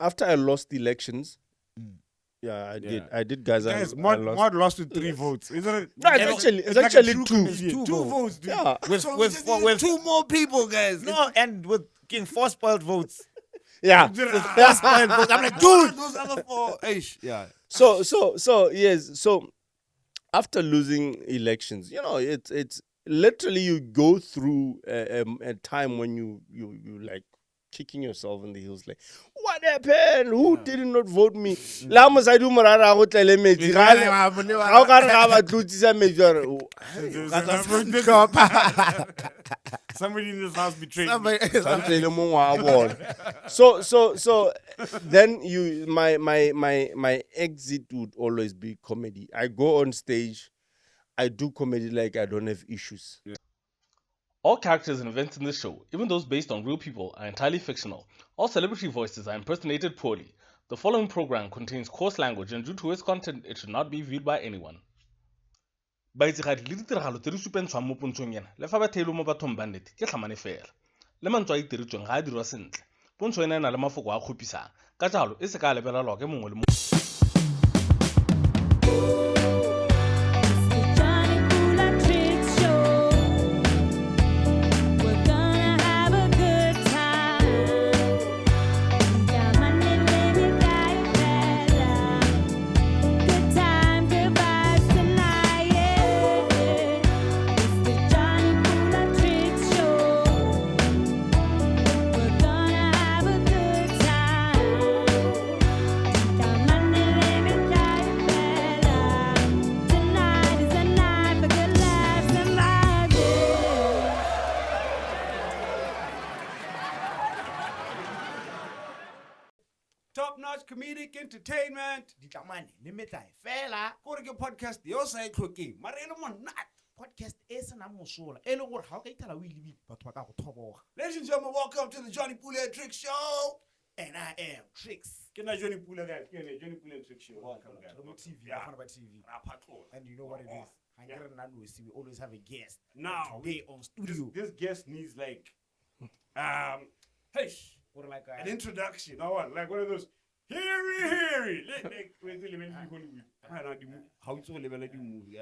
after I lost the elections, I did, guys. Guys, I lost. Mod lost with 3 votes. Isn't it? No, it's actually true 2. comedian. 2 votes, dude. Yeah. With 2 more people, guys. no, and with King 4 spoiled votes. Yeah. Spoiled votes. I'm like, dude. Those other 4. Yeah. So yes. So after losing elections, it's literally you go through a time when you like kicking yourself in the heels, like, what happened? Who did not vote me? La mo sa du morara go tlele metsi ga o ka re ga ba tlotsisa metsi Somebody in this house betrayed me. Somebody mo wa bona. So then my exit would always be comedy. I go on stage, I do comedy like I don't have issues. All characters and events in this show, even those based on real people, are entirely fictional. All celebrity voices are impersonated poorly. The following program contains coarse language, and due to its content, it should not be viewed by anyone. Baitsigadi le ditiragalo tse di supentshwang mo pontshong ena le fa ba theilwe mo bathong ba nnete ke tlhamane fela. Le mantswe a itiretsweng ga a dirwa sentle. Pontsho ena e na le mafoko a kgopisang. Ka jalo, e se ka lebelelwa ke mongwe le mongwe. Top-notch comedic entertainment. Go to podcast. Yo say Tlokweng. Marelo monat. Podcast is na mosola. E le gore ha o ka ithala o ile batho ba ka go thoboga. Ladies and gentlemen, welcome to the JonnyPulaAndTriccsshow. And I am Triccs. Can I Johnny Pula guys? Can I Johnny Pula and Tricks show? Welcome guys. TV, Yeah. TV. Patrol. And you know what it is? We always have a guest. Now Today on studio. this guest needs like hey, Or like an introduction. Now what? Like one of those Harry. How you level the movie?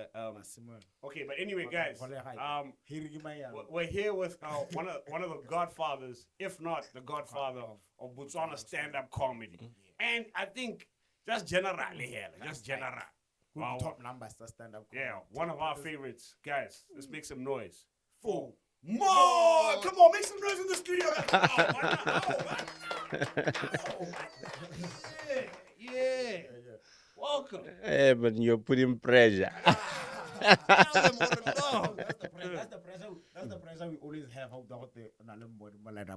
Okay, but anyway, guys, we're here with one of the godfathers, if not the godfather of Botswana stand-up comedy, and I think just generally here, just general. Wow. Top numbers to stand up. Yeah, one of our favorites, guys. Let's make some noise. For more! Come on, make some noise in the studio. Yeah. Welcome. Hey, but you're putting pressure. That's the pressure we always have. How about the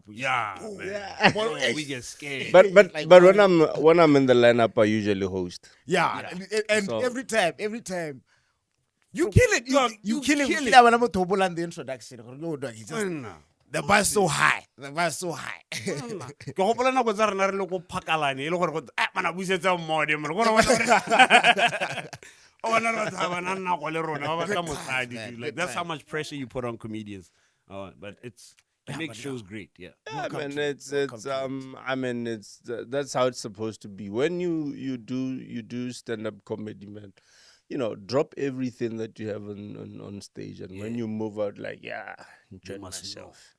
Yeah, Oh, man. yeah. We get scared. But when I'm in the lineup, I usually host. and So- every time. You kill it. You kill him. it. When I'm to Bullied the introduction, he just the bar so high. Ke gopola nako tsa rena re le go phakalane e le gore go mana busetsa mmode mo go ona re tsa bana nna go le rona ba batla mosadi dude. Like that's how much pressure you put on comedians. But it makes shows great. Yeah. I mean, that's how it's supposed to be. When you do stand-up comedy, man, drop everything that you have on stage, and when you move out, like, enjoy myself.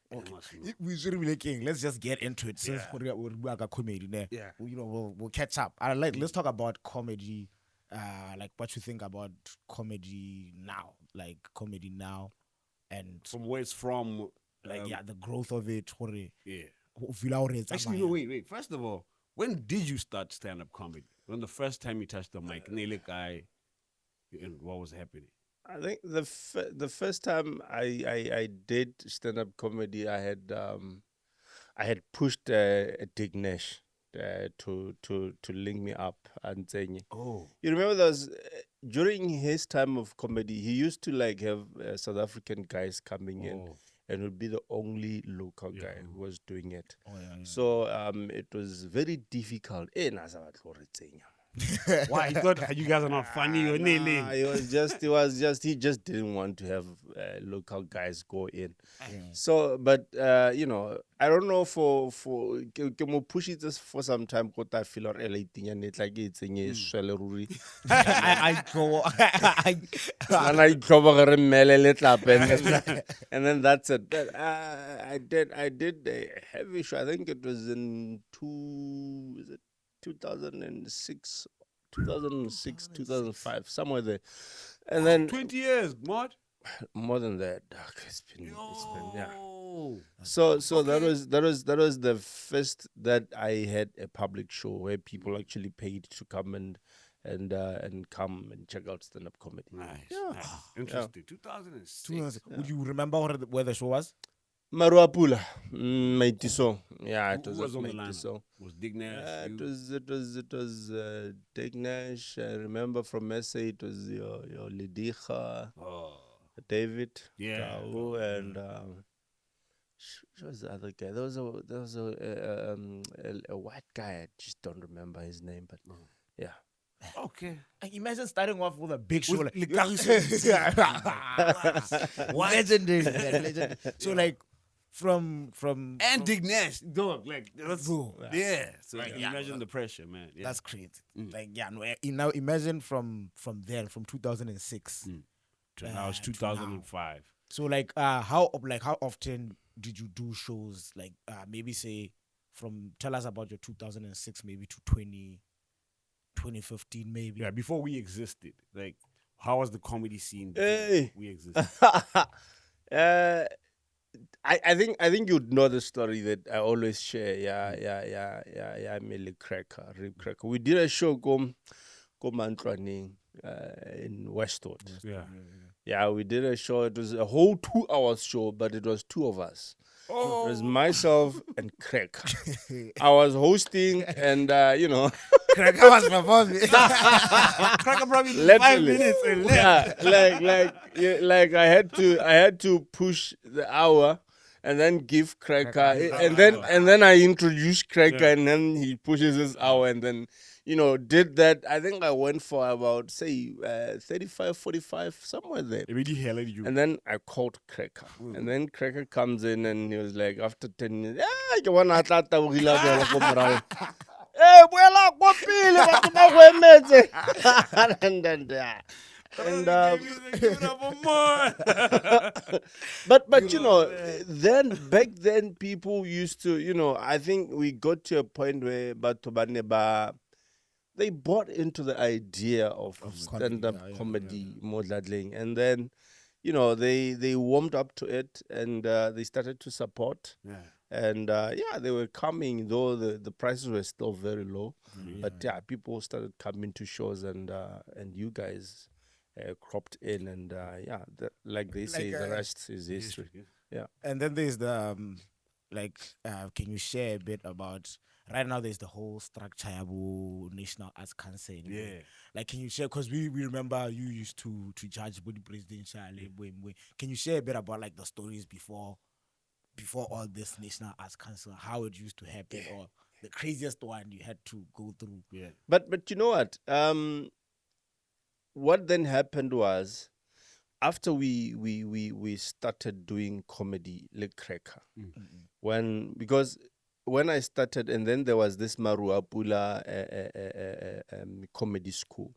We should be looking. Let's just get into it. Since we're comedy there, we'll catch up. Let's talk about comedy. Like what you think about comedy now, and From where it's from. the growth of it. Yeah. Actually, no, wait. First of all, when did you start stand-up comedy? When the first time you touched the mic, and what was happening? I think the first time I did stand-up comedy, I had pushed Dick Nash to link me up and saying, you remember those during his time of comedy, he used to like have South African guys coming in and would be the only local guy who was doing it. So it was very difficult. Why? He thought you guys are not funny or Nah, kneeling. he just didn't want to have local guys go in. Yeah. So, but I don't know for push it just for some time. Kota I feel or anything and it like it's in a swelleruri. I go. And I cover her and then that's it. But, I did a heavy show. I think it was in 2006, 2005, somewhere there. And then 20 years, Mod. more than that, it's been yeah. So that was the first that I had a public show where people actually paid to come and come and check out stand-up comedy. Nice. Interesting. 2006. Would you remember where the show was? Pula, Maitiso. Yeah, it Who was, was on the Maitiso. lineup? Was Dig Nash? It was Dig Nash. I remember from SA it was your Lidicha, David, Yeah. Kau, and who was the other guy? There was a white guy. I just don't remember his name, but yeah. Okay. Imagine starting off with a big show. With Like, legendary, man, legendary. So like from And Dig Nash, dog. Like, that's, Bro. yeah. So Right, you imagine the pressure, man. Yeah. that's crazy. Like now imagine from there from 2006. Now it's 2005. So like how often did you do shows? Like maybe say tell us about your 2006 maybe to 2015 maybe. Yeah, before we existed. Like, how was the comedy scene before Hey. we existed? I think you'd know the story that I always share. Yeah. Millie Cracker, Rib Cracker. We did a show go Mantlaning in Westwood. Yeah. Yeah, we did a show. It was a whole 2 hours show, but it was two of us. It was myself and Craig. I was hosting, and Cracker was performing. Cracker probably 5 literally. minutes and left. Yeah, like I had to push the hour and then give Cracker, and then I introduce Cracker, and then he pushes his hour, and then did that. I think I went for about say 35, 45, somewhere there. Really hell at you. And then I called Cracker. And then Cracker comes in and he was like, after 10 minutes, ke bona a tla tabogile fela ko morago." Eh, boela ko pele, batho ba go emetse. And but back then people used to, I think we got to a point where they bought into the idea of stand-up comedy, modeling, and then they warmed up to it, and they started to support. Yeah. And they were coming, though the prices were still very low. But people started coming to shows, and you guys cropped in, and like they say, the rest is history. Yeah. And then there's the can you share a bit about right now? There's the whole structure of National Arts Council. Yeah. Like, can you share? Because we remember you used to judge body presidential. Can you share a bit about like the stories before all this National Arts Council, how it used to happen, or the craziest one you had to go through? Yeah. But you know what then happened was, after we started doing comedy, like Cracker, because when I started, and then there was this Pula comedy school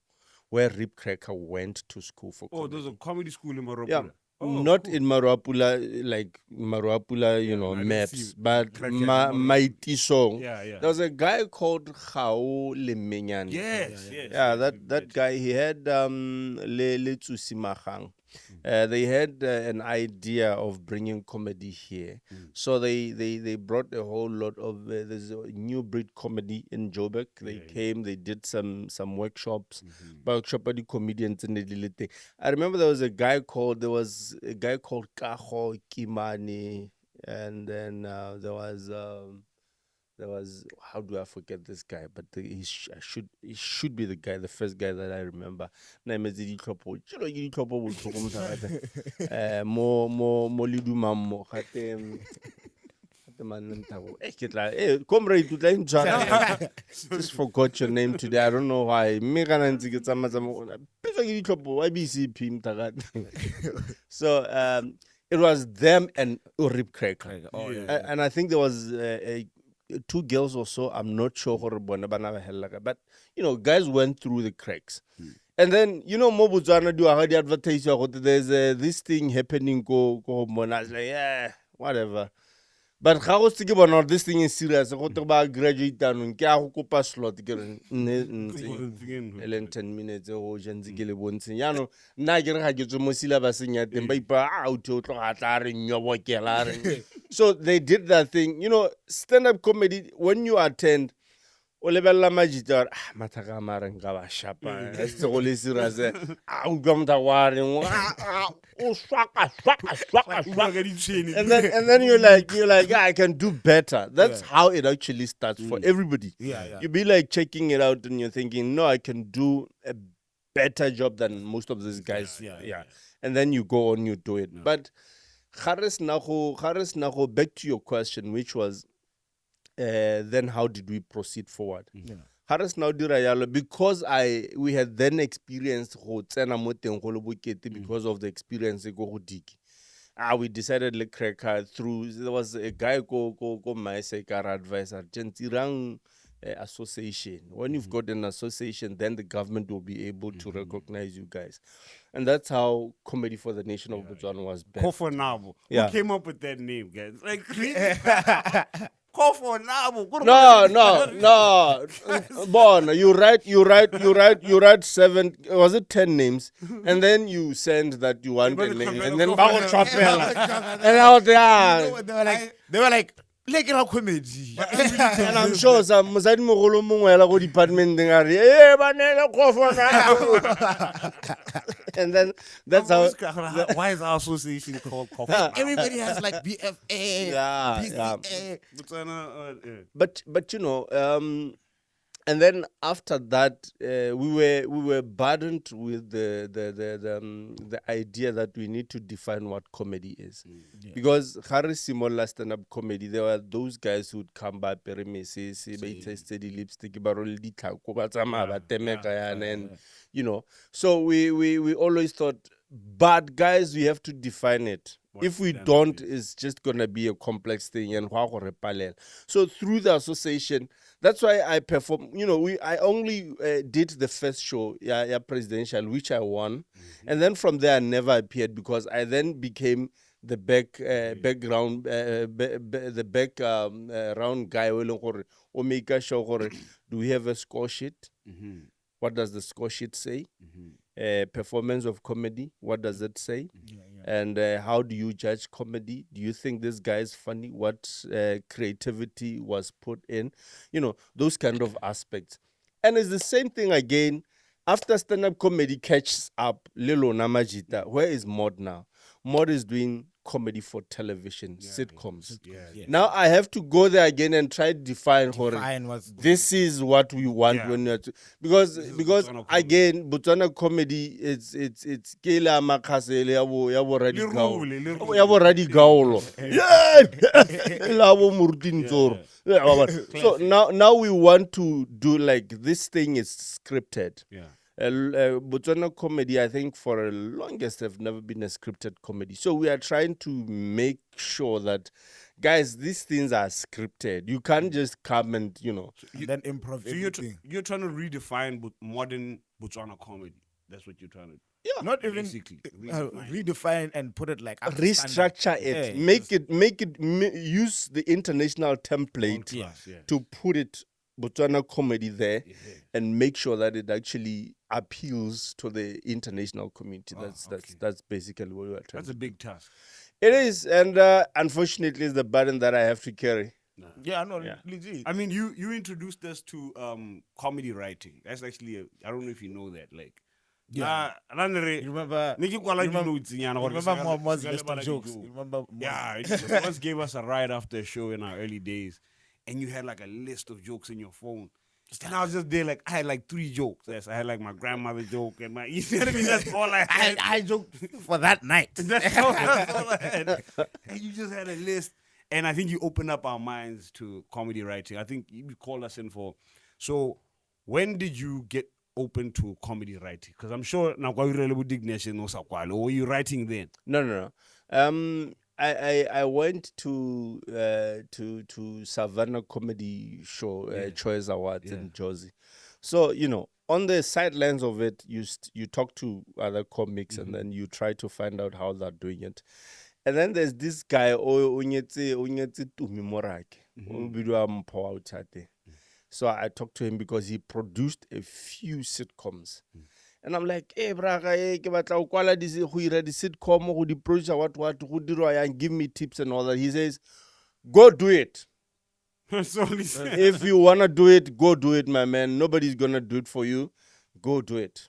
where Rib Cracker went to school for comedy. Oh, there's a comedy school in Morocco. Yeah. Oh, Not cool. in Marapula, like Marapula, I maps, see. but Cracker Mighty Song. Yeah. There was a guy called Khao Lemenyan. Yes. Yeah, that guy, he had Le Tsusimahang. They had an idea of bringing comedy here. So they brought a whole lot of, there's a new breed comedy in Joburg. They came, they did some workshops, workshop the comedians and the little thing. I remember there was a guy called Kaho Kimani, and then there was how do I forget this guy? But he should be the guy, the first guy that I remember. Name is Comrade, just forgot your name today. I don't know why. So it was them and Urip Cracker. And I think there was two girls or so. I'm not sure how but guys went through the cracks. And then, Mo Botswana do already advertise there's this thing happening go home. I was like, yeah, whatever. But how to give on this thing is serious? I got about graduate down and go pass slot 10 minutes or Jenzigile once. Yano, Niger had you to Mosila Bassinia, then by out to So they did that thing. Stand-up comedy, when you attend, Olebella Magitor, Mataka Marangava Shapa, that's the only serious. I'm going to worry. And then you're like, yeah, I can do better. That's how it actually starts for everybody. You be like checking it out and you're thinking, no, I can do a better job than most of these guys. And then you go on, you do it. But Haris Naho, back to your question, which was, then how did we proceed forward? Haris now dirayalo because we had then experienced because of the experience we decided to crack through. There was a guy go my advisor Gentirang association. When you've got an association, then the government will be able to recognize you guys, and that's how Comedy for the Nation of Botswana was born. Who came up with that name, guys? Like No. Bon, you write 7, was it 10 names? And then you send that you want a name. And then and I was they were like comedy. and I'm sure some Mosadi Mogolo Mungwela go department and then that's how why is our association called Coffee? Everybody has like BFA, BCA. But and then after that, we were burdened with the idea that we need to define what comedy is, because Harry Simola stand-up comedy, there were those guys who'd come by perimeses, steady lipstick, and so we always thought, but guys, we have to define it. If we don't, it's just gonna be a complex thing, and so through the association, that's why I perform. I only did the first show, presidential, which I won, and then from there I never appeared because I then became the background, round guy. Omega show. Do we have a score sheet? What does the score sheet say? Performance of comedy, what does it say? And how do you judge comedy? Do you think this guy is funny? What creativity was put in? Those kind of aspects. And it's the same thing again after stand-up comedy catches up. Lilo Namajita, where is Mod now? Mod is doing comedy for television, sitcoms. Now I have to go there again and try to define this is what we want when you're because again Botswana comedy it's kela makasele yabo radical so now we want to do like this thing is scripted. Botswana comedy, I think for the longest have never been a scripted comedy. So we are trying to make sure that, guys, these things are scripted. You can't just come and and then improv. So you're trying to redefine modern Botswana comedy. That's what you're trying to. Not even basically redefine and put it like restructure it, make it use the international template to put it Botswana comedy there and make sure that it actually appeals to the international community. That's basically what we are trying. That's a big task. It is, and unfortunately, it's the burden that I have to carry. Legit. I mean, you introduced us to comedy writing. That's actually I don't know if you know that. Like, remember Momo's list of jokes. It just once gave us a ride after a show in our early days. And you had like a list of jokes in your phone. And I was just there, like, I had like 3 jokes. Yes, I had like my grandmother joke and my, you know what I mean? That's all I had. I joked for that night. That's all I had. And you just had a list. And I think you opened up our minds to comedy writing. I think you called us in for. So when did you get open to comedy writing? Because I'm sure now or were you writing then? No. I went to Savannah Comedy Show Choice Awards in Jersey. So on the sidelines of it, you talk to other comics and then you try to find out how they're doing it. And then there's this guy Onyetse Tumi Morake. So I talked to him because he produced a few sitcoms. And I'm like, hey, braga, ke batla go kwala di sitcom go di producer what go dirwa and give me tips and all that. He says, go do it. If you want to do it, go do it, my man. Nobody's going to do it for you. Go do it.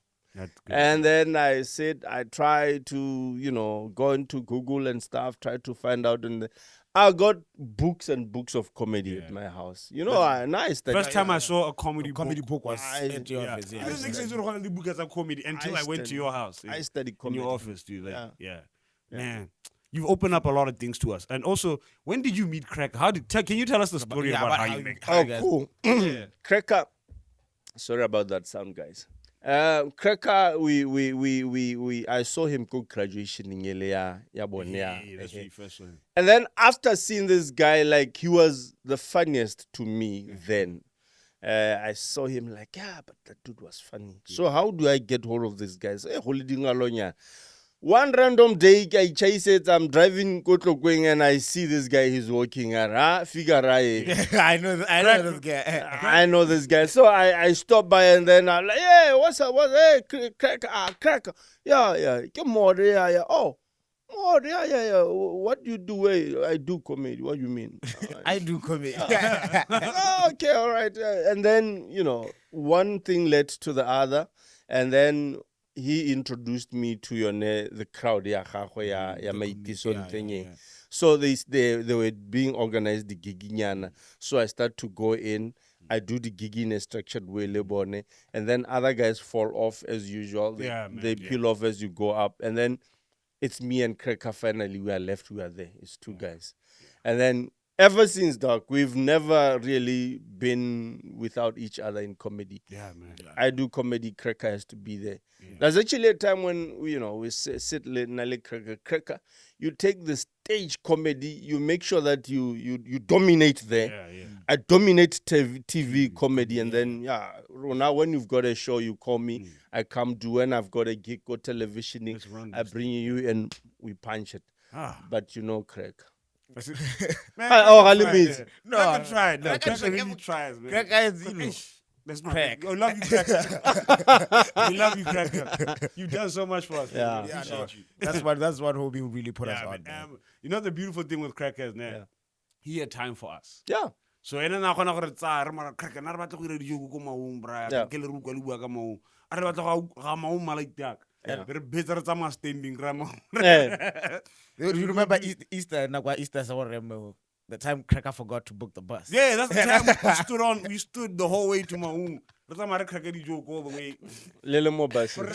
And then I said, I tried to, go into Google and stuff, try to find out. And I got books and books of comedy at my house. Nice. First time I saw a comedy book was at your office. I didn't think I read the book as a comedy until I went to your house. I studied comedy. In your office, dude. Man, you've opened up a lot of things to us. And also, when did you meet Cracker? Can you tell us the story about how you met Cracker? Oh, cool. Cracker. Sorry about that sound, guys. Cracker, I saw him go graduation in That's when you first saw him. And then after seeing this guy, like, he was the funniest to me then. I saw him like, but that dude was funny. So how do I get hold of this guy? So, one random day, I chase it. I'm driving go Tlokweng and I see this guy. He's walking around. I know this guy. I know this guy. So I stop by and then I'm like, hey, what's up? Hey, Cracker. Yeah. Come on, yeah. Oh, yeah. What do you do? Hey, I do comedy. What do you mean? I do comedy. Okay, all right. And then, one thing led to the other. And then he introduced me to the crowd. So they were being organized, the giginyana. So I start to go in. I do the gig in a structured way, and then other guys fall off as usual. They peel off as you go up. And then it's me and Cracker. Finally, we are left. We are there. It's two guys. And then ever since, Doc, we've never really been without each other in comedy. Yeah, man. I do comedy. Cracker has to be there. There's actually a time when we sit Nale Cracker. You take the stage comedy. You make sure that you dominate there. I dominate TV comedy, and then now when you've got a show, you call me. I come do. When I've got a gig or televisioning, I bring you and we punch it. But Craig. Man, No, I tried. No, Cracker really tries, man. Cracker is That's not Crack. I love you, Cracker. We love you, Cracker. You've done so much for us. Yeah. We appreciate you. That's what Hobie really put us on. You know the beautiful thing with Cracker is that he had time for us. Yeah. So ene na gona gore tsa re mara Cracker na re batla go ira dijo go maung bra ke le re go bua ka maung a re batla ga maung malaitak re betsa re tsama standing ra maung. You remember Easter? The time Cracker forgot to book the bus. Yeah, that's the time we stood the whole way to Maung. That's why I Cracker the joke all the way. Little more bus. We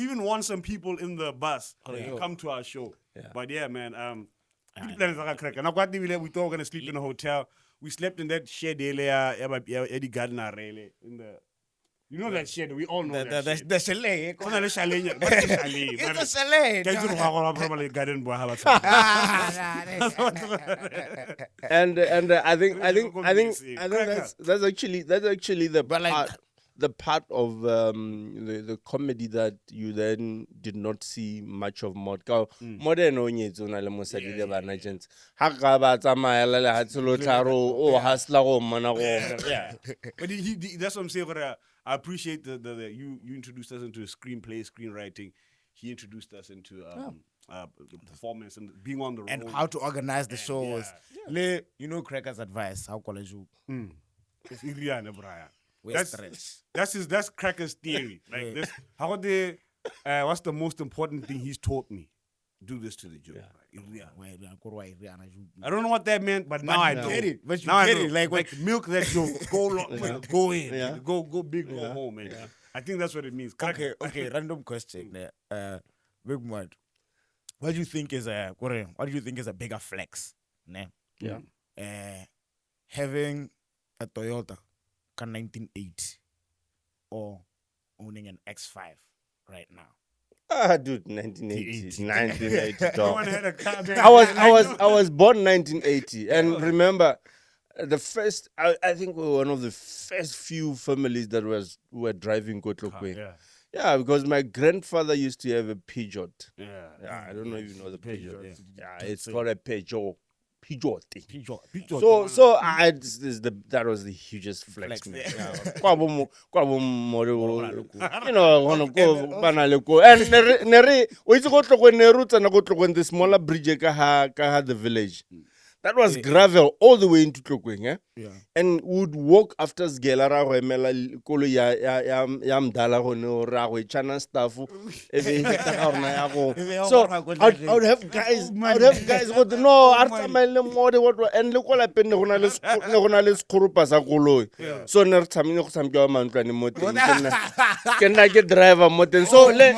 even won some people in the bus to come to our show. But yeah, man, we thought we were gonna sleep in a hotel. We slept in that shed Eddie Gardner in the. You know that shit. We all know that shit. The chalet. It's a chalet. It's a chalet. And I think that's actually the part of the comedy that you then did not see much of mod. Mod onye tsona le mosadi le bana gents. Ha ga ba tsamaya le ha tselo tlaro o hasla go mona go. Yeah. But that's what I'm saying. I appreciate the you introduced us into screenwriting. He introduced us into the performance and being on the road. And how to organize the shows. Cracker's advice. How college you? That's Cracker's theory. Like this. How they? What's the most important thing he's taught me? Do this to the joke. I don't know what that meant, but now I get it. But you get it. Like milk that joke. Go in. Go big, go home, man. I think that's what it means. Okay. Random question. Big Mud. What do you think is a bigger flex? Ne? Yeah. Having a Toyota 1980 or owning an X5 right now. Dude, 1980. 1980. No dog. one had a car back I was born 1980, and remember, the first. I think we were one of the first few families that were driving go Tlokweng. Yeah. Yeah, because my grandfather used to have a Peugeot. Yeah. Yeah, I don't know if you know the Peugeot. Peugeot, Yeah, it's called a Peugeot. Peugeot. Peugeot. So that was the hugest flex, Flex, man. yeah. Yeah. You know, and nere we go Tlokweng the smaller bridge ka ha the village. That was gravel all the way into Tlokweng, eh? Yeah. And would walk after Sgela ra go emela kolo ya mdala go ne ra go chana stuff e be hita ka rona ya go. So I would have guys go no arta mele mode what and le kola pen ne gona le skhurupa sa koloi. So ne re tsamile go tsamke wa mantlwane mo teng ke nna ke driver mo teng so le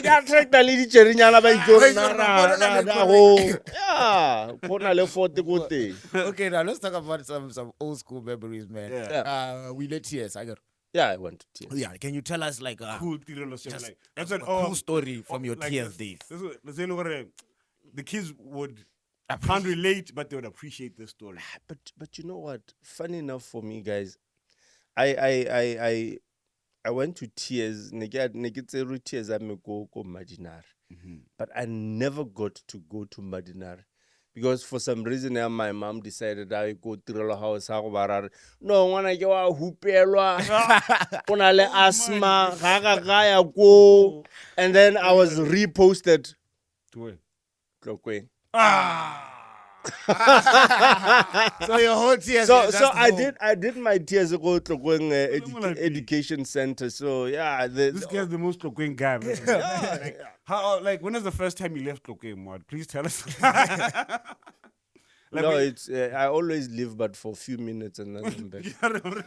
ka tractor le di cherinyana ba itlo na ra go yeah gona le 40 go teng. Okay, now let's talk about some old school memories, man. Yeah. We let tears. I went to tears. Yeah, can you tell us like Cool tirelo se just like that's an cool story from your like tears days? Let's say the kids can't relate, but they would appreciate the story. But you know what? Funny enough for me, guys, I went to tears. Tears I me go Madinar, but I never got to go to Madinar. Because for some reason my mom decided I go to the house. No, when I go out, hupelwa, le asthma, go, and then I was reposted. To where? Tlokweng. So your whole tears. So I did my tears go Tlokweng education center. So yeah, This guy's the most Tlokweng guy. Man. How when was the first time you left Tlokweng, Mod? Please tell us. It's I always leave, but for a few minutes and then I'm back.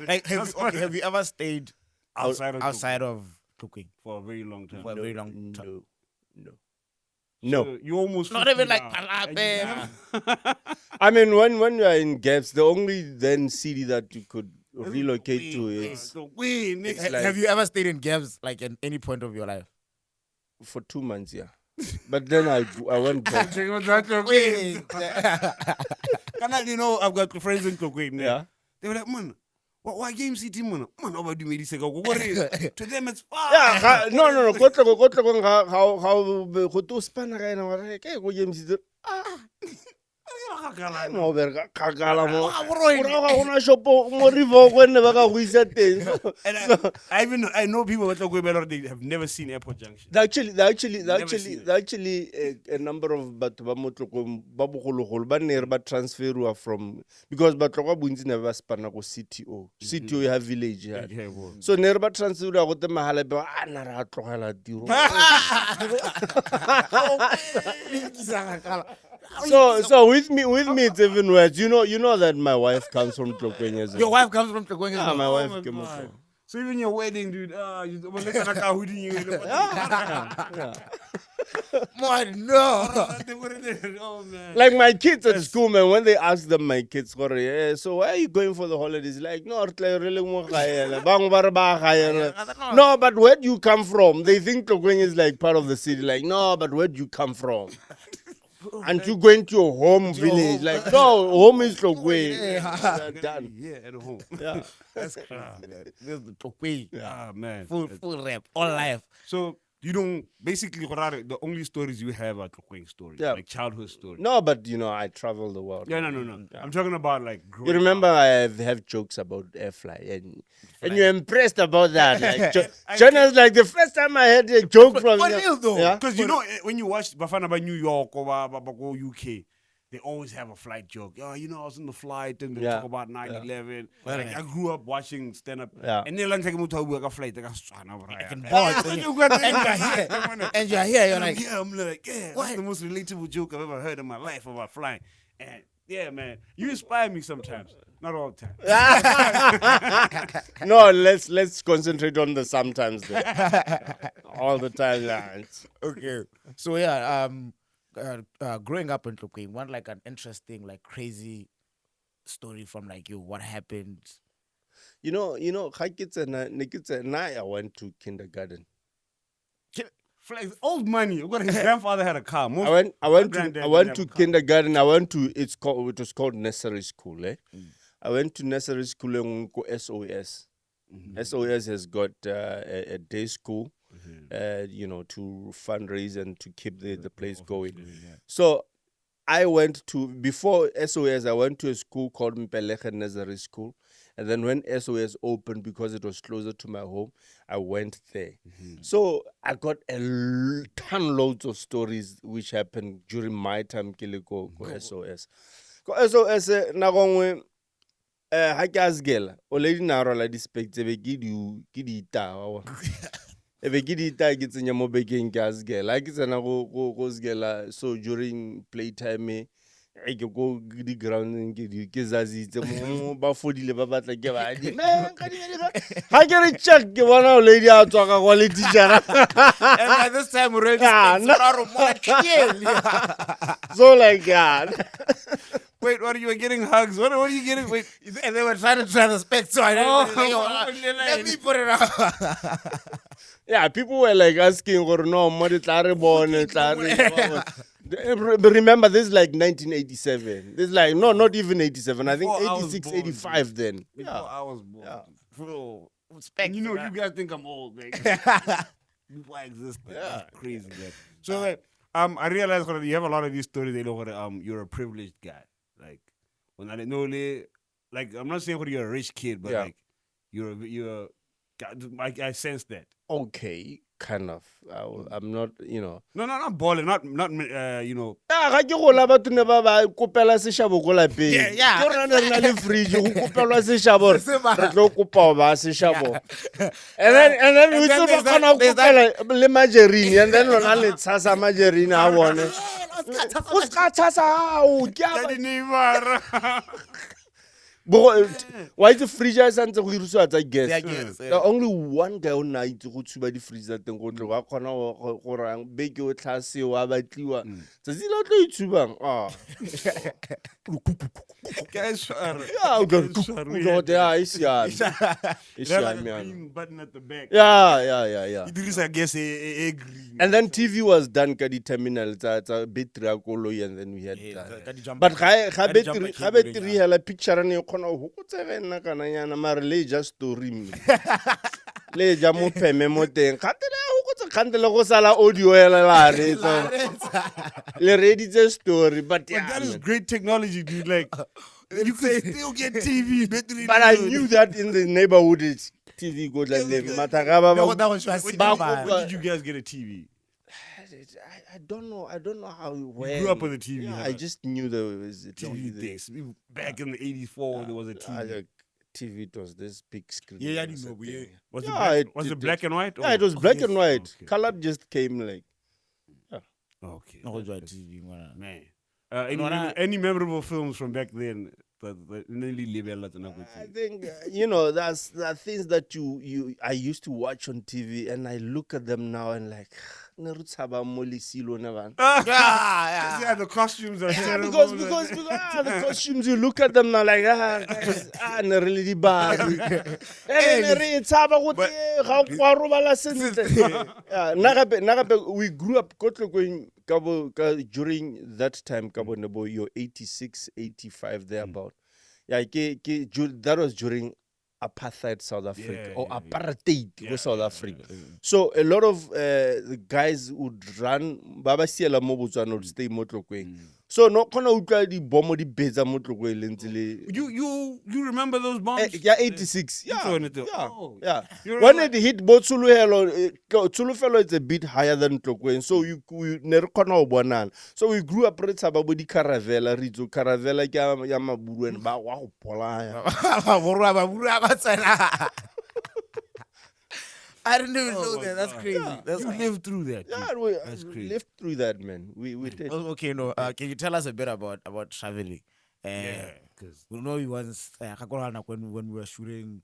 Like, have you ever stayed outside of Tlokweng for a very long time? for a very long time? No. So you almost Not 50 even like now. Palape. I mean, when you are in gaps, the only then city that you could relocate to is Have you ever stayed in Gabs like at any point of your life? for 2 months, yeah. But then I went back. You know, I've got friends in Tlokweng. Yeah. They were like, man, why game city, man? Man, over do me this. To them, it's far. Yeah, no. Go to how go to Spana guy na re ke go game city. Mo berga kagala mo. Ora gona shopo mo rivo go ne ba ka go isa teng. And I know people at Tlokweng they have never seen Airport Junction. Actually a number of batho ba mo Tlokweng ba bogologolo ba ne re ba transferwa from because batho ba bontsi never spana go CTO. CTO you have village here. So ne re ba transferwa go te mahala ba na ra tlogela tiro. So with me it's even worse. You know that my wife comes from Tlokweng as well. Your wife comes from Tlokweng as Ah, well. my wife my came God. from. So even your wedding, dude, you Man, no. Oh man. Like my kids at school, man, when they ask them, my kids, so where are you going for the holidays? Like, no, no, but where do you come from? They think Tlokweng is like part of the city. Like, no, but where do you come from? And you going to your home village? Like, no, home is Tlokweng. Done. Yeah, at home. Yeah. That's crazy, man. This is the Tlokweng. Ah man. Full rap, all life. So you don't basically the only stories you have are Tlokweng stories, Yeah. like childhood stories. No, but I travel the world. Yeah, no. I'm talking about like You growing remember up. I have jokes about airfly and you're impressed about that. Like, Jonny's like the first time I heard a joke from For real though. Yeah. Because you know when you watch Bafana by New York or go UK, they always have a flight joke. Oh, I was in the flight and they Yeah. talk about 9/11. Like, I grew up watching stand up. Yeah. And then like a flight, And and you're here, you're like, I'm like, yeah, that's the most relatable joke I've ever heard in my life about flying. And yeah, man, you inspire me sometimes, not all the time. No, let's concentrate on the sometimes. all the timelines. Okay. So yeah, growing up in Tlokweng, one like an interesting, like crazy story from like you. What happened? ga ke tsena- ne ke tsena, I went to kindergarten. Flex, old money. His grandfather had a car. Most I went my to granddad I didn't went have to a car. kindergarten. It was called nursery school. I went to nursery school in SOS. SOS has got a day school, to fundraise and to keep the place going. So I went to, before SOS, I went to a school called Mpelege Nursery School. And then when SOS opened, because it was closer to my home, I went there. So I got loads of stories which happened during my time go SOS. Go SOS, na gongwe, ha ke asgela, o lady na rola di specs, ebe ke di ita. Ebe ke di ita ke tsenya mo bekeng ke asgela. Ha ke tsena go sgela, so during playtime, ke go di ground ke zazitse mo ba fodile ba batla ke ba di ha ke re check ke bona o lady a tswa ka go le teacher. And at this time already, So like, yeah. Wait, what are you getting hugs? What are you getting? Wait. and they were trying to try the specs, so I didn't. Let me put it out. Yeah, people were like asking, no, Modi Tlare born, but remember, this is like 1987. This is like, no, not even 87. I think Before I was 86, born, 85 then. Before I was born. Yeah. Bro, Specs, you right? guys think I'm old, man. Before I existed. Yeah. That's crazy, man. So, like, I realized you have a lot of these stories. They know you're a privileged guy. Like, when I know, like, I'm not saying you're a rich kid, but Yeah. like, you're. I sense that. Okay, kind of. I'm not, No, not balling, not Ja, ga ke gola batho ne ba ba kopela seshabo go lapeng. Yeah. Ke rena re na le fridge go kopelwa seshabo re tlo kopa ba seshabo. And then we then still there's ba kana that- there's kopela le margarine, and then lona le tshasa margarine a bone. O ska tshasa o ke I didn't even. why is the fridge a santse go irisiwa tsa gas? Yeah, gas, There only one guy o na itse go tshuba di fridge tsa teng go tle ga khona go rang beke o tlhase wa batliwa. Tsatsi le o tlo itshubang. Guys, Yeah, o tlo yeah, it's yeah. It's There's yeah, like a man. green button at the back. Yeah. It is, I guess, a green. And then TV was done ka di terminal tsa battery a koloi, and then we had ka di jump- but ga ka di jumper ga cable, battery yeah. hela picture ne khona ho gotsega nna kana nyana mara le just story me le ja mo pheme mo teng khatela ho gotse khantele go sala audio hela la re le ready the story, but yeah, that is man. great technology, dude. Like, you can still get TV. But I knew that in the neighborhood it's TV go like le mataka ba No, ba that was just ba- When did you guys get a TV? I don't know how where grew up with a TV, Yeah, huh? I just knew there was a TV TV. days. Back in the '84, there was a TV. TV, it was this big screen. Yeah, I or didn't know, something. yeah. Was Yeah, it black and white? Yeah, it was black yes. and white. Okay. Color just came like. Okay. No, it's TV, man. Man. Any memorable films from back then? I think that's the things that I used to watch on TV, and I look at them now and like, Yeah, the costumes are yeah, terrible. because the costumes, you look at them now like guys, ne really di bad. We grew up during that time, your 86, 85 thereabout. Yeah, that was during apartheid South Africa, or apartheid South Africa. So a lot of the guys would run Baba Siela mo Botswana would stay mo Tlokweng. So no kona utlwa di bomb di betsa mo Tlokweng lentile. You remember those bombs? Yeah, 86. Yeah. Oh. Yeah. You When remember- it hit Botswana, Tsulufelo it's a bit higher than Tlokweng. So we never kona o bonana. So we grew up re tsaba bo di caravela, ritso caravela ke ya maburu and ba wa go polaya. I didn't even know that. That's crazy. Yeah, That's you lived through that. Yeah, dude. we That's crazy. lived through that, man. We did. Okay, no. Can you tell us a bit about traveling? Yeah, because we know you once when we were shooting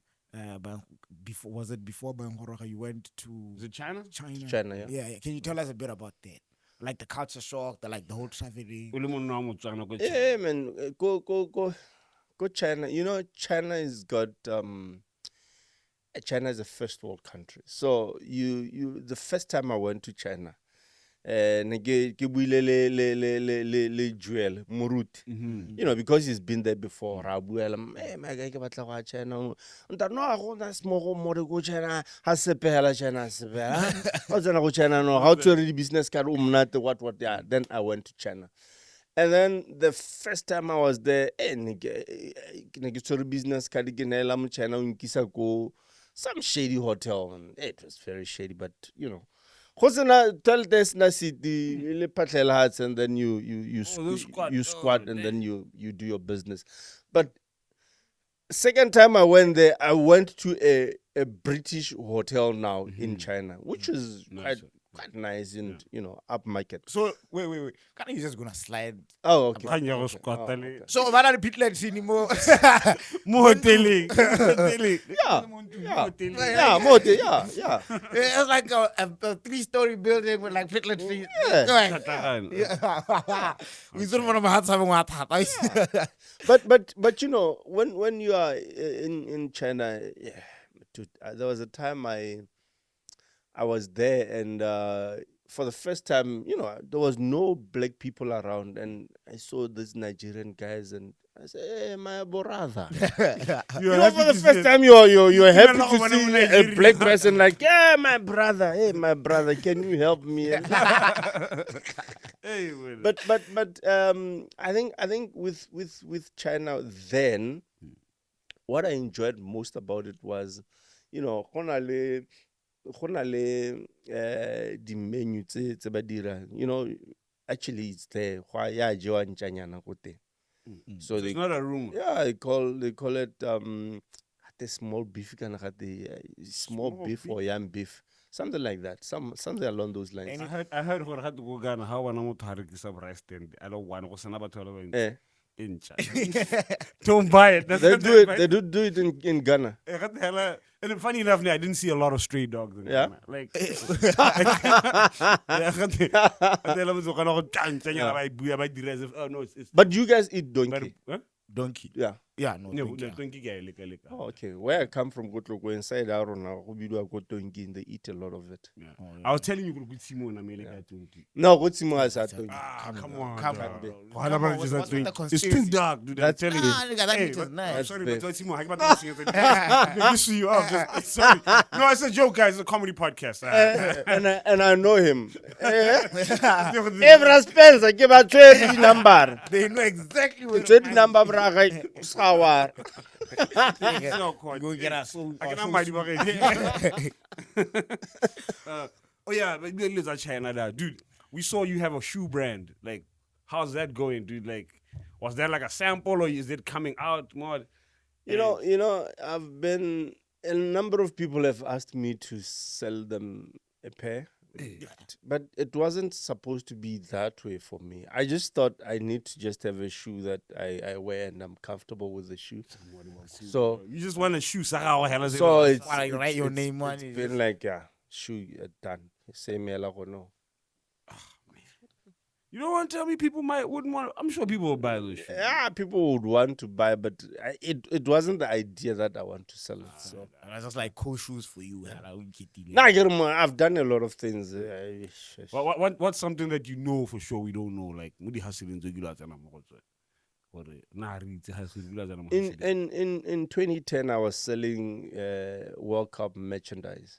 before, was it before Bangkok you went to Is it China? China, yeah. Yeah. Can you tell us a bit about that? Like the culture shock, the whole traveling. O le monna wa Motswana ko China. Yeah, man. Go China. You know, China has got China is a first world country. So the first time I went to China, ne ke buile le Joel Moruti. You know, because he's been there before. Ra buela, my guy ke batla go China. Nta no go na smogo mo re go China. Ha sepela China sepela. O tsena go China no. How to read business card umnate what yeah. Then I went to China. And then the first time I was there, ne ke business card ke nela mo China unkisa go some shady hotel. It was very shady, but you know. Tell this na city le patlhela hats and then you squat and then you do your business. But second time I went there, I went to a British hotel now in China, which is quite nice and you know upmarket. So wait. Can't you just gonna slide? Oh, okay. Kanya go squatta le. So why not repeat like anymore? Mo hoteling. Yeah, motel, yeah. It's like a 3-story building with like pitlet feet. We don't want to have something what But you know when you are in China, yeah, dude, there was a time I was there and for the first time, you know, there was no black people around and I saw these Nigerian guys and I said, hey, my brother. You know, for the first time you're happy to see a black person like, yeah, my brother. Hey, my brother, can you help me? But I think with China then, what I enjoyed most about it was, you know, go na le di menu tse ba dira, you know, actually it's there gwa ya jewa ntšanyana go teng. So It's not a room. yeah, they call it the small beef kind of small beef or yam beef, something like that, something along those lines. I heard gore ga to go Ghana ha wana motho ha rekisa rice stand I don't want go sana batho ba bantsi in China. Don't buy it. They do it in Ghana. And funny enough, I didn't see a lot of stray dogs in Yeah? Ghana. Like, oh no, it's But you guys eat donkey. Donkey. Yeah. Yeah, no. no, donkey, yeah. Oh, okay. Where I come from, Tlokweng, inside Arona, they eat a lot of it. Yeah. I was telling you, go Timo and America. No, what's Timo has that donkey? Come on, Come dog. on. What's the conspiracy? It's too dark, dude. I'm telling you. Nigga, that Hey, meat is nice. I'm sorry, That's but Timo, I got to you see you off. Sorry. No, it's a joke, guys. It's a comedy podcast. And I know him. Every Spencer, give a 20 number. They know exactly what 20 number, braga, sour. Go get us. I can oh yeah, but let's China that dude. We saw you have a shoe brand. Like, how's that going, dude? Like, was that like a sample or is it coming out more? You know, I've been a number of people have asked me to sell them a pair. But it wasn't supposed to be that way for me. I just thought I need to just have a shoe that I wear and I'm comfortable with the shoe. So You just want a shoe. So it's Why you write your it's- name on it's it? been like, yeah, shoe done. Same no. you don't want to tell me people wouldn't want. I'm sure people will buy those shoes. Yeah, people would want to buy, but it wasn't the idea that I want to sell it. So And it's just like cool shoes for you. nah, I've done a lot of things. What's something that you know for sure we don't know? Like, Mudi Hasilin In 2010, I was selling World Cup merchandise.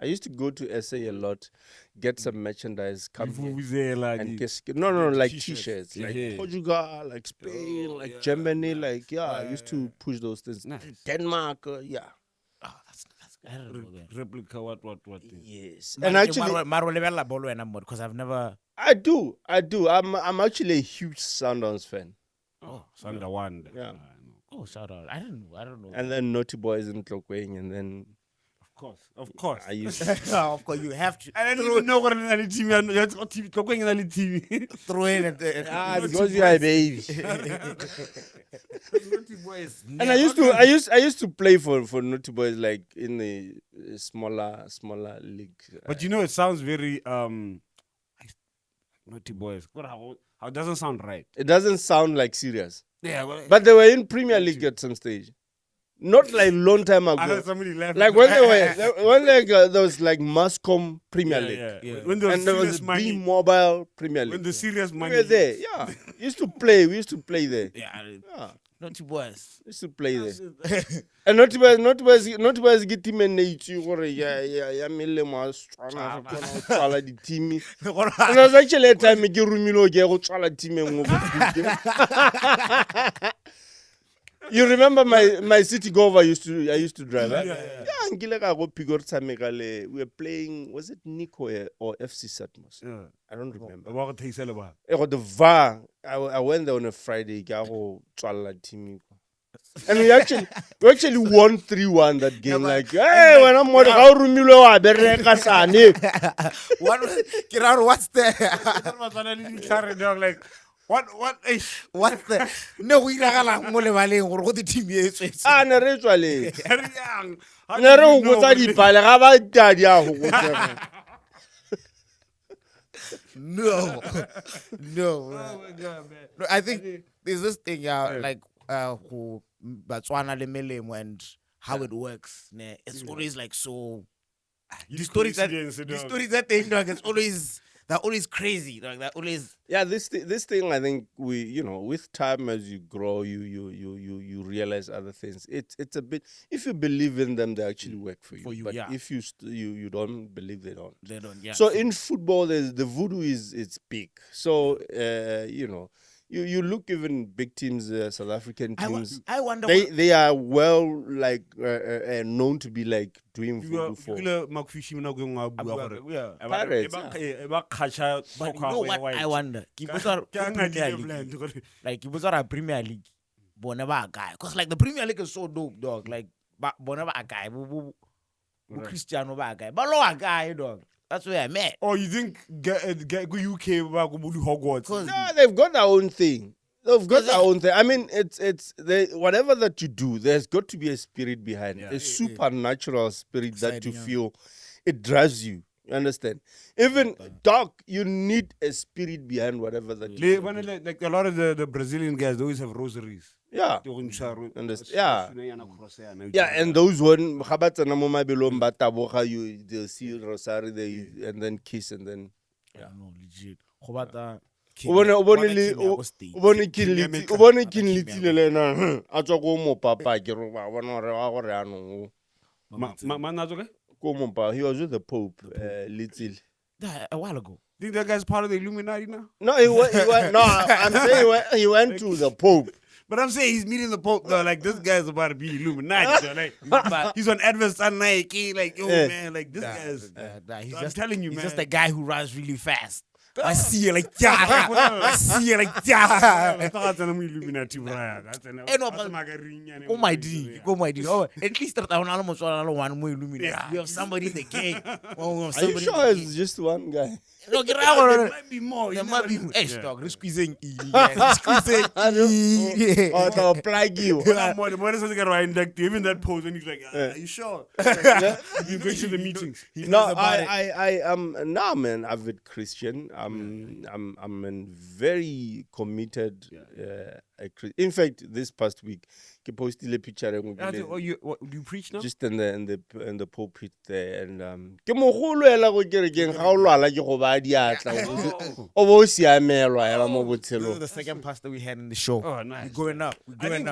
I used to go to SA a lot, get some merchandise, come here and no, like t-shirts, like Portugal, like Spain, like Germany, like I used to push those things. Nice. Denmark, yeah. Oh, that's I don't know that. replica. What? Yes, and actually, because I've never. I do. I'm actually a huge Sundowns fan. Oh, Sanda Wand. Yeah. Oh, shout out! I don't know. And then Naughty Boys in Tlokweng, and then Of course. I used Of course, you have to I didn't even know what an team. Tlokweng is an team. throw in at the. because you are a baby. And I used to play for Naughty Boys like in the smaller league. But you know, it sounds very Naughty Boys. How it doesn't sound right. It doesn't sound like serious. Yeah, well, But they were in Premier League at some stage. Not like long time I ago. heard somebody laugh. Like when there was like Mascom Premier League. Yeah. When there was And there was serious B money. Mobile Premier League. When the serious We money. were there, yeah. We used to play there. Yeah, Yeah. Naughty Boys. We used to play there. And not to get team and nature or ya melemo a strong tswala di team. And there's actually a time ke rumilo ke go tswala team engwe go. You remember my City Gover I used to drive. Yeah, nkile ka go Pigor Tsamekale. We were playing, was it Nico or FC Satmos? Yeah. I don't remember. What take about? I got the VAR. I went there on a Friday. Ka go tswala team. And we actually won 3-1 that game. Like, hey, when I'm more how rumilo wa bereka sane. What's the Like, what? what's the no we ragala mo le baleng gore go the team e tswetse. Ah, ne re tswale. Very young. How Ne did re you go know? tsa dipale ga ba tadi a go go. No. Oh my God, man. No, I think there's this thing, like who Botswana le melemo and how it works. Ne, it's always like so. The stories that they know, they're always crazy. Like they're always. Yeah, this thing I think with time as you grow, you realize other things. It's a bit, if you believe in them, they actually work for you. But yeah. if you don't believe, they don't. They don't. Yeah. So in football, the voodoo it's big. So you look even big teams, South African teams. I wonder. They are well known to be like doing voodoo for. Pirates. But you know what I wonder? Like you a Premier League, but never a guy. Cause like the Premier League is so dope, dog. Like, but never a guy. Cristiano ba a guy, but no a guy, dog. That's where I met. Oh, you think UK about Hogwarts? No, they've got their own thing. They've got their own thing. I mean, whatever that you do, there's got to be a spirit behind it. A supernatural spirit that you feel it drives you. You understand? Even dog, you need a spirit behind whatever that you do. Like a lot of the Brazilian guys, they always have rosaries. Yeah. Yeah. Yeah, and those one they'll see rosary and then kiss and then No, legit. How o bone kin litile le na a tswa go mo papa ke re ba bona re wa go re anong ko mo pa he was with the Pope little a while ago. Think that guy's part of the Illuminati now? no he went no I'm saying he went to the Pope. But I'm saying he's meeting the Pope though. Like this guy's about to be Illuminati. So, like, he's on Advent on Nike. Like yo man, like this guy's. He's I'm just telling you, he's man. just a guy who runs really fast. I see you like yeah. I see you like yeah. Oh my D. Oh, at least that one almost one more Illuminati. We have somebody in the gang. Are you sure it's just one guy? No, get There out. might be more. There might be dog. Squeezing E. Or they'll plug you. The more is get right inducted, even that pose, and he's like, "Are you sure?" You go to the meetings. No, I am now, man, avid Christian. I'm a very committed. In fact, this past week, I posted a picture. Do you preach now? Just in the pulpit there, and ke mogolo ela go kere keng ga o lwala ke go ba diatla o bo siamelwa ya ba mo This is botshelo. the second pastor we had in the show. Oh, nice. We're going up. I think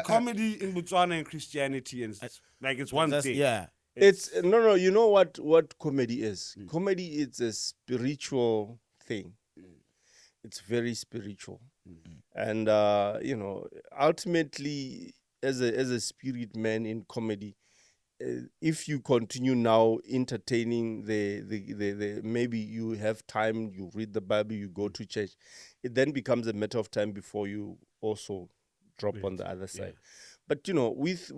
comedy in Botswana and Christianity and like it's one thing. Yeah. It's no. You know what comedy is? Comedy is a spiritual thing. It's very spiritual, and ultimately, as a spirit man in comedy, if you continue now entertaining the maybe you have time, you read the Bible, you go to church, it then becomes a matter of time before you also drop on the other side. But with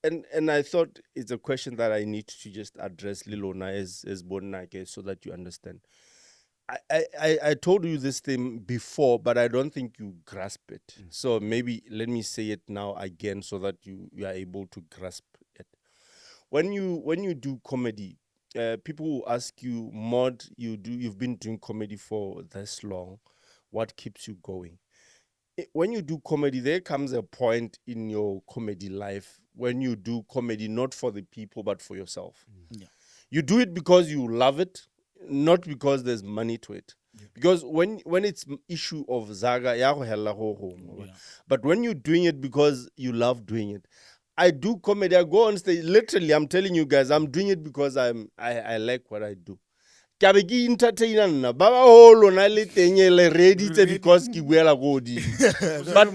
and I thought it's a question that I need to just address Lilona as Bonake so that you understand. I told you this thing before, but I don't think you grasp it. So maybe let me say it now again so that you are able to grasp it. When you do comedy, people will ask you, Mod, you've been doing comedy for this long. What keeps you going? When you do comedy, there comes a point in your comedy life when you do comedy not for the people but for yourself. Yeah. You do it because you love it, not because there's money to it. Because when it's issue of Zaga, ya go hella go home. But when you're doing it because you love doing it, I do comedy. I go on stage. Literally, I'm telling you guys, I'm doing it because I like what I do. Ke be ke entertainer nna ba ba holo na le teng le ready because ke buela go di. But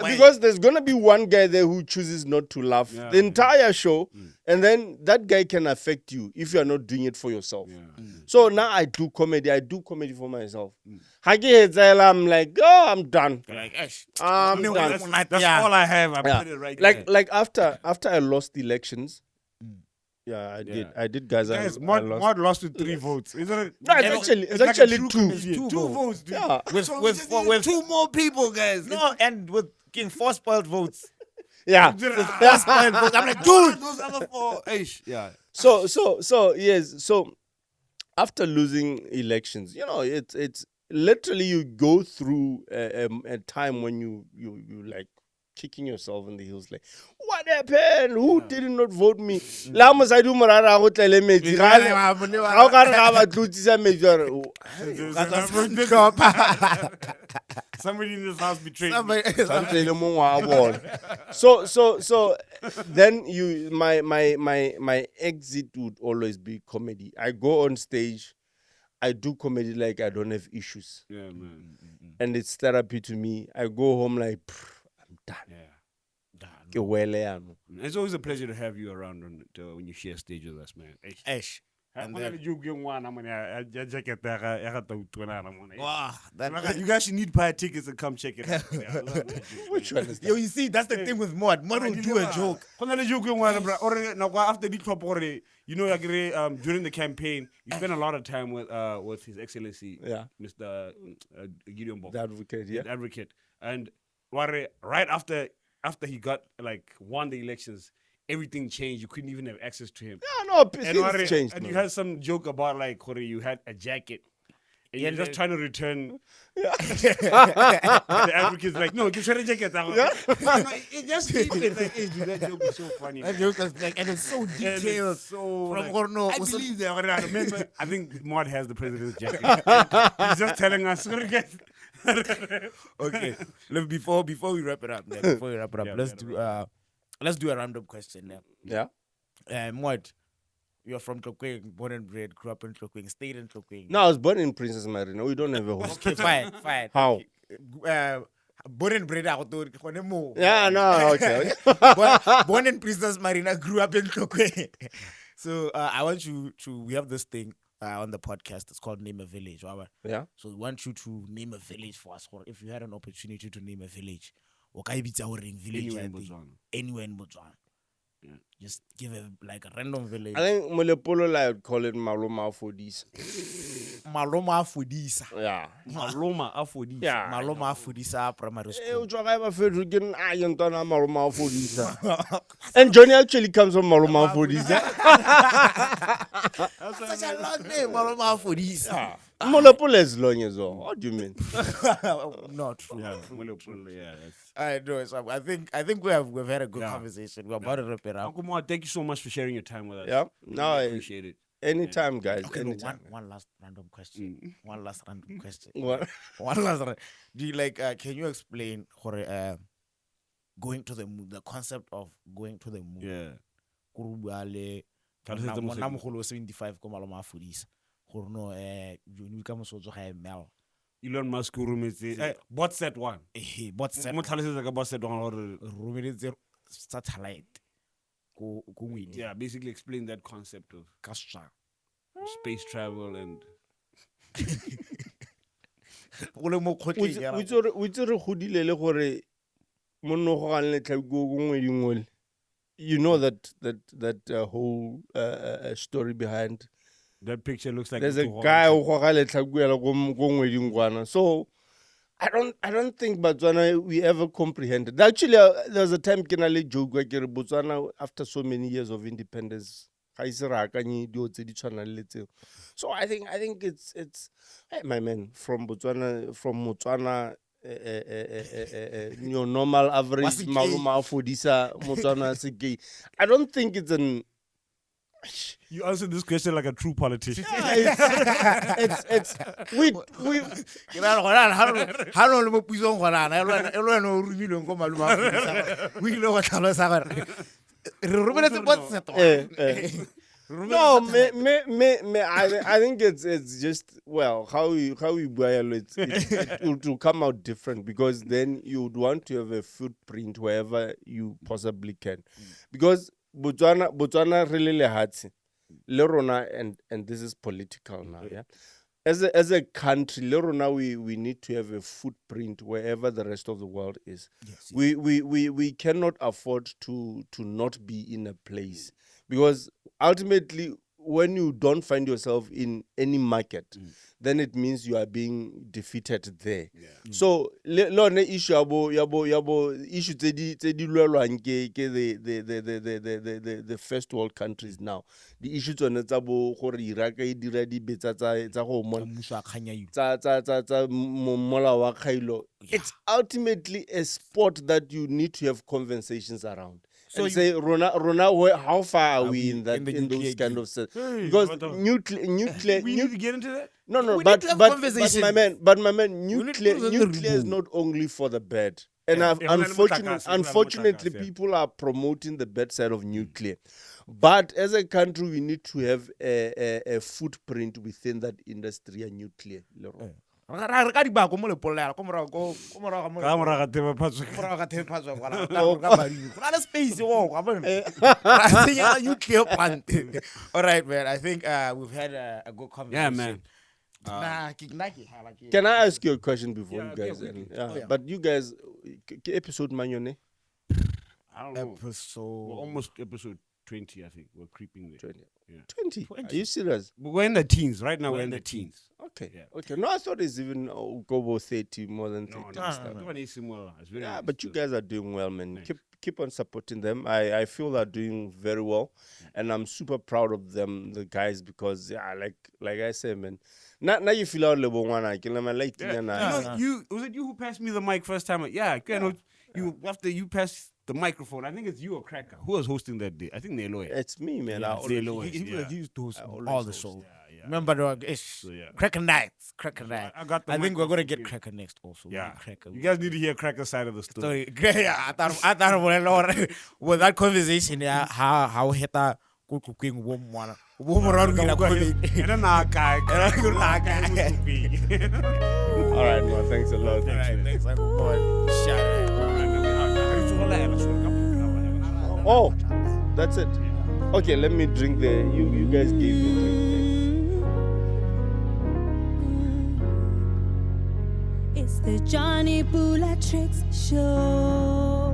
because there's going to be one guy there who chooses not to laugh the entire show, and then that guy can affect you if you are not doing it for yourself. So now I do comedy for myself. I'm like, oh, I'm done. Like, I'm done. That's all I have. I put it right there. Like after I lost the elections. Yeah, I did, guys. Guys, Mod lost with 3 votes. Isn't it? No, it's actually two. Two votes, dude. Yeah. With 2 more people, guys. No, and with King 4 spoiled votes. Yeah. 4 spoiled votes. I'm like, dude. Those other 4. Yeah. So yes. So after losing elections, it's literally you go through a time when you like kicking yourself in the heels, like, what happened? Who did not vote me? Lamos I do morara go tlele metsi. Ga o ka re ga ba tlotsisa metsi Somebody in this house betrayed me. So then my exit would always be comedy. I go on stage, I do comedy like I don't have issues. Yeah, man. And it's therapy to me. I go home like, I'm done. Yeah. It's always a pleasure to have you around when you share stage with us, man. Ash. And then, you guys should need buy tickets and come check it out. Which one is that? Yo, you see, that's the thing with Mod. Mod will do a joke. After the top, during the campaign, you spend a lot of time with His Excellency, Mr. Gideon Bob, The advocate, yeah. The advocate. And right after he got won the elections, everything changed. You couldn't even have access to him. Yeah, no, things changed. And you had some joke about you had a jacket. And you're just trying to return. Yeah. The advocate's like, no, just try to jacket. It just that joke is so funny. That joke is and it's so detailed. I believe that. I remember, I think Mod has the president's jacket. He's just telling us. Okay. Before we wrap it up, let's do a random question now. Yeah. Mod, you're from Tlokweng, born and bred, grew up in Tlokweng, stayed in Tlokweng. No, I was born in Princess Marina. We don't have a home. Okay, fine. How? Born and bred out there. Yeah, no, okay. Born in Princess Marina, grew up in Tlokweng. So I want you to, we have this thing on the podcast. It's called Name a Village. Right? Yeah. So we want you to name a village for us. Or if you had an opportunity to name a village, anywhere in Botswana. Yeah. Just give a random village. I think Molepolo I would call it Maloma Afodisa. Maloma Afodisa. Yeah. Maloma Afodisa. Yeah. Maloma Afodisa primary school. And Jonny actually comes from Maloma Afodisa. That's such a long name, Maloma Afodisa. Molepolo is long as well. What do you mean? Not true. Yeah, Molepolo, yeah. I know. So I think we've had a good conversation. We're about to wrap it up. Uncle Mo, thank you so much for sharing your time with us. Yeah. No, I appreciate it. Anytime, guys. Okay, anytime. One last random question. One last random question. What? One last. Do you can you explain going to the moon? The concept of going to the moon. Yeah. Kurubale. 75 Maloma Afodisa. Elon Musk roometse Botset 1. Botset. Mo tlhalosetsa ka Botset 1 gore roometse satellite. Yeah, basically explain that concept of space travel and we re godile le gore monno go ga le tlhako go ngwe dingwe you know that whole story behind. That picture looks like There's a guy who so I don't think Botswana we ever comprehended. Actually, there's a time Kenale joke where Botswana after so many years of independence. So I think it's hey, my man from Botswana your normal average maluma fodisa Botswana sike. I don't think it's an You answered this question like a true politician. it's we no, I think it's just how you boil it will come out different because then you would want to have a footprint wherever you possibly can, because Botswana really lehatsi le rona, and this is political now, yeah. As a country, le rona we need to have a footprint wherever the rest of the world is. Yes, yes. We cannot afford to not be in a place, because ultimately when you don't find yourself in any market, then it means you are being defeated there. Yeah. So le issue yabo issue tedi lwelwang ke the first world countries now. The issue tsone tsa bo gore Iraq e dira di betsa tsa go mola wa khailo. It's ultimately a sport that you need to have conversations around. So you say, Rona, how far are we in that in those kind of sense? Because nuclear, we need to get into that. No, but my man, nuclear is not only for the bad. And unfortunately, people are promoting the bad side of nuclear. But as a country, we need to have a footprint within that industry and nuclear. Alright, man. I think we've had a good conversation. Yeah, man. Can I ask you a question before you guys? But you guys, episode Manyone? I don't know. Episode. We're almost episode 20, I think. We're creeping there. 20. Yeah. 20? Are you serious? We're in the teens. Right now, we're in the teens. Okay. Yeah. Okay. No, I thought it's even go 30, more than 30. Yeah, but you guys are doing well, man. Nice. Keep on supporting them. I feel they're doing very well, and I'm super proud of them, the guys, because like I said, man. Now you feel out level one. I can like you was it you who passed me the mic first time? Yeah. You after you passed the microphone. I think it's you or Cracker. Who was hosting that day? I think Neloy. It's me, man. He used to host all the shows. Yeah. Remember, it's Cracker Nights. Cracker Nights. I think we're gonna get Cracker next also. Yeah. You guys need to hear Cracker's side of the story. Yeah, I thought with that conversation, yeah, how heta Tlokweng one. All right, man. Thanks a lot. Thanks. Oh, that's it. Okay, let me drink the. You guys gave me a drink. It's the Jonny Pula Triccs show.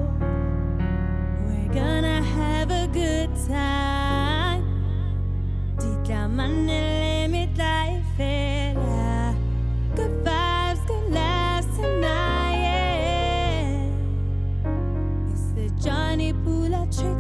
We're gonna have a good time. Good vibes can last tonight. It's the Jonny Pula Triccs